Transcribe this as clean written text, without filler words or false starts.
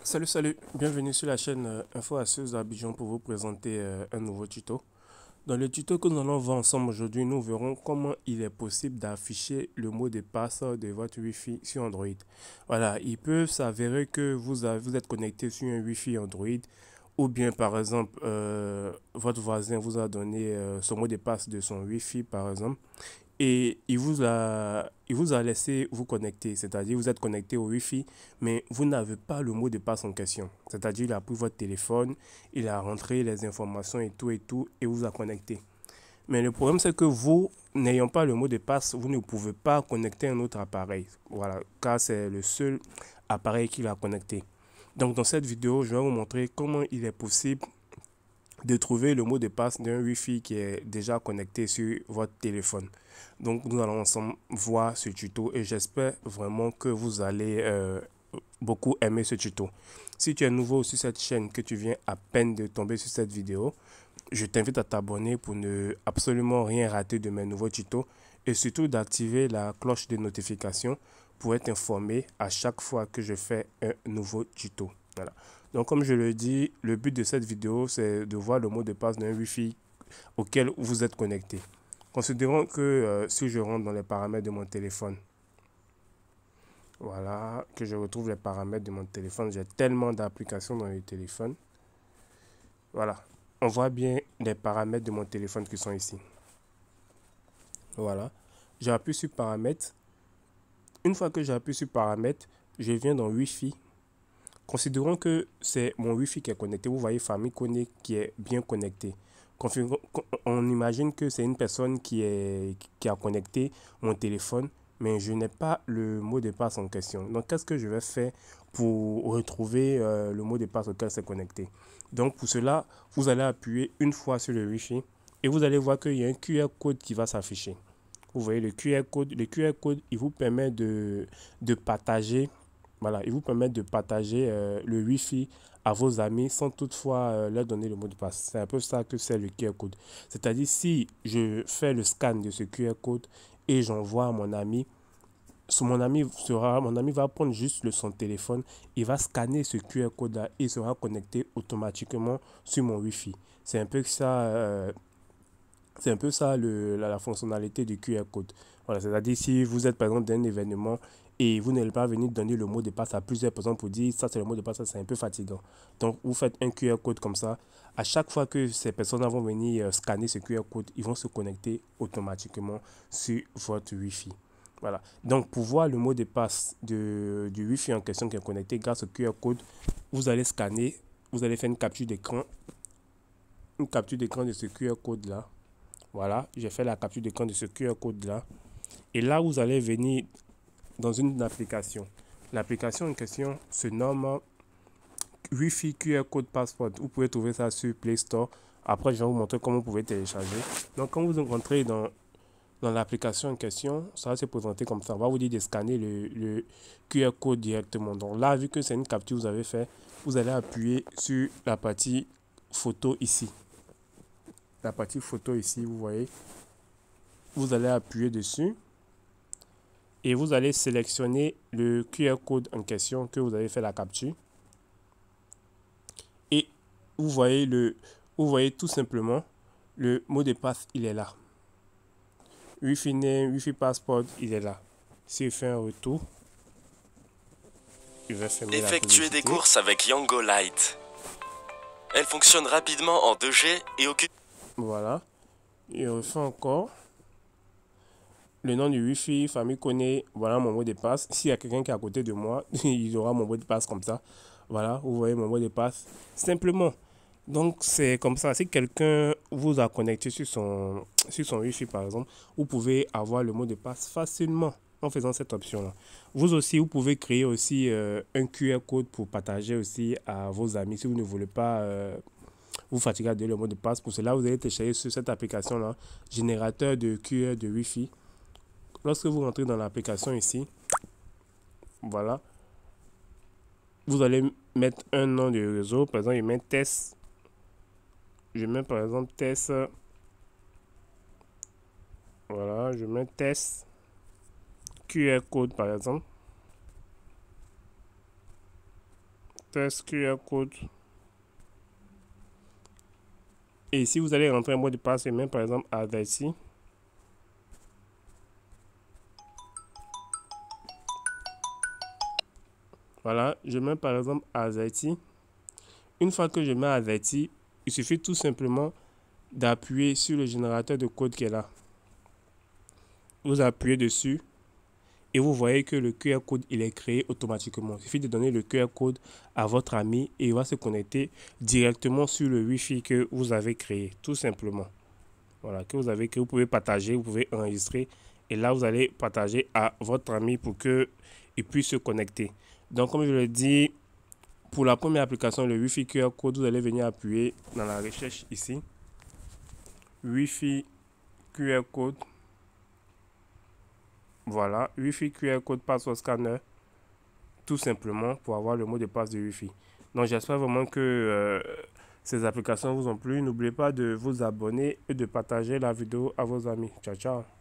Salut, bienvenue sur la chaîne Info Astuces d'Abidjan pour vous présenter un nouveau tuto. Dans le tuto que nous allons voir ensemble aujourd'hui, nous verrons comment il est possible d'afficher le mot de passe de votre Wi-Fi sur Android. Voilà, il peut s'avérer que vous êtes connecté sur un Wi-Fi Android ou bien par exemple votre voisin vous a donné son mot de passe de son Wi-Fi par exemple et il vous a laissé vous connecter, c'est-à-dire vous êtes connecté au Wi-Fi, mais vous n'avez pas le mot de passe en question. C'est-à-dire il a pris votre téléphone, il a rentré les informations et tout, et vous a connecté. Mais le problème, c'est que vous, n'ayant pas le mot de passe, vous ne pouvez pas connecter un autre appareil. Voilà, car c'est le seul appareil qui l'a connecté. Donc dans cette vidéo, je vais vous montrer comment il est possible de trouver le mot de passe d'un Wi-Fi qui est déjà connecté sur votre téléphone. Donc nous allons ensemble voir ce tuto et j'espère vraiment que vous allez beaucoup aimer ce tuto. Si tu es nouveau sur cette chaîne, que tu viens à peine de tomber sur cette vidéo, je t'invite à t'abonner pour ne absolument rien rater de mes nouveaux tutos et surtout d'activer la cloche de notification pour être informé à chaque fois que je fais un nouveau tuto. Voilà. Donc comme je le dis, le but de cette vidéo, c'est de voir le mot de passe d'un Wi-Fi auquel vous êtes connecté. Considérons que si je rentre dans les paramètres de mon téléphone, voilà, que je retrouve les paramètres de mon téléphone, j'ai tellement d'applications dans le téléphone. Voilà, on voit bien les paramètres de mon téléphone qui sont ici. Voilà, j'appuie sur paramètres. Une fois que j'appuie sur paramètres, je viens dans Wi-Fi. Considérons que c'est mon Wi-Fi qui est connecté. Vous voyez Famille Connect qui est bien connecté. On imagine que c'est une personne qui a connecté mon téléphone, mais je n'ai pas le mot de passe en question. Donc, qu'est-ce que je vais faire pour retrouver le mot de passe auquel c'est connecté? Donc, pour cela, vous allez appuyer une fois sur le Wi-Fi et vous allez voir qu'il y a un QR code qui va s'afficher. Vous voyez le QR code. Le QR code, il vous permet de partager. Voilà, il vous permet de partager le Wi-Fi à vos amis sans toutefois leur donner le mot de passe. C'est un peu ça que c'est le QR code. C'est-à-dire, si je fais le scan de ce QR code et j'envoie à mon ami, mon ami va prendre juste son téléphone, il va scanner ce QR code-là et il sera connecté automatiquement sur mon Wi-Fi. C'est un peu ça la fonctionnalité du QR code. Voilà, c'est-à-dire si vous êtes par exemple dans un événement et vous n'allez pas venir donner le mot de passe à plusieurs personnes pour dire ça c'est le mot de passe, ça c'est un peu fatigant. Donc vous faites un QR code comme ça. À chaque fois que ces personnes vont venir scanner ce QR code, ils vont se connecter automatiquement sur votre Wi-Fi. Voilà. Donc pour voir le mot de passe du Wi-Fi en question qui est connecté grâce au QR code, vous allez scanner, vous allez faire une capture d'écran de ce QR code là. Voilà, j'ai fait la capture d'écran de ce QR code-là. Et là, vous allez venir dans une application. L'application en question se nomme Wi-Fi QR Code Passport. Vous pouvez trouver ça sur Play Store. Après, je vais vous montrer comment vous pouvez télécharger. Donc, quand vous rentrez dans l'application en question, ça va se présenter comme ça. On va vous dire de scanner le QR code directement. Donc là, vu que c'est une capture que vous avez fait, vous allez appuyer sur la partie photo ici. La partie photo ici, vous voyez. Vous allez appuyer dessus et vous allez sélectionner le QR code en question que vous avez fait la capture. Et vous voyez tout simplement le mot de passe, il est là. Wi-Fi name, Wi-Fi passport, il est là. Si je fais un retour, je vais fermer la Effectuer des publicité. courses avec Yango Lite. Elle fonctionne rapidement en 2G et occupe... Voilà. Je refais encore. Le nom du Wi-Fi, famille connaît, voilà mon mot de passe. S'il y a quelqu'un qui est à côté de moi, il aura mon mot de passe comme ça. Voilà, vous voyez mon mot de passe. Simplement. Donc c'est comme ça. Si quelqu'un vous a connecté sur son Wi-Fi par exemple, vous pouvez avoir le mot de passe facilement en faisant cette option-là. Vous aussi, vous pouvez créer aussi un QR code pour partager aussi à vos amis si vous ne voulez pas vous fatiguer de le mot de passe. Pour cela, vous allez télécharger sur cette application-là, générateur de QR de Wi-Fi. Lorsque vous rentrez dans l'application ici, voilà, vous allez mettre un nom de réseau. Par exemple, je mets test. Je mets par exemple test. Voilà, je mets test QR code par exemple. Test QR code. Et si vous allez rentrer un mot de passe, et même par exemple à ici. Voilà, je mets par exemple à Zaiti. Une fois que je mets à Zaiti, il suffit tout simplement d'appuyer sur le générateur de code qui est là. Vous appuyez dessus et vous voyez que le QR code il est créé automatiquement. Il suffit de donner le QR code à votre ami et il va se connecter directement sur le Wi-Fi que vous avez créé, tout simplement. Voilà, que vous avez créé, vous pouvez partager, vous pouvez enregistrer et là vous allez partager à votre ami pour qu'il puisse se connecter. Donc comme je l'ai dit, pour la première application, le Wi-Fi QR code, vous allez venir appuyer dans la recherche ici. Wi-Fi QR code. Voilà, Wi-Fi QR code password scanner, tout simplement pour avoir le mot de passe de Wi-Fi. Donc j'espère vraiment que ces applications vous ont plu. N'oubliez pas de vous abonner et de partager la vidéo à vos amis. Ciao, ciao.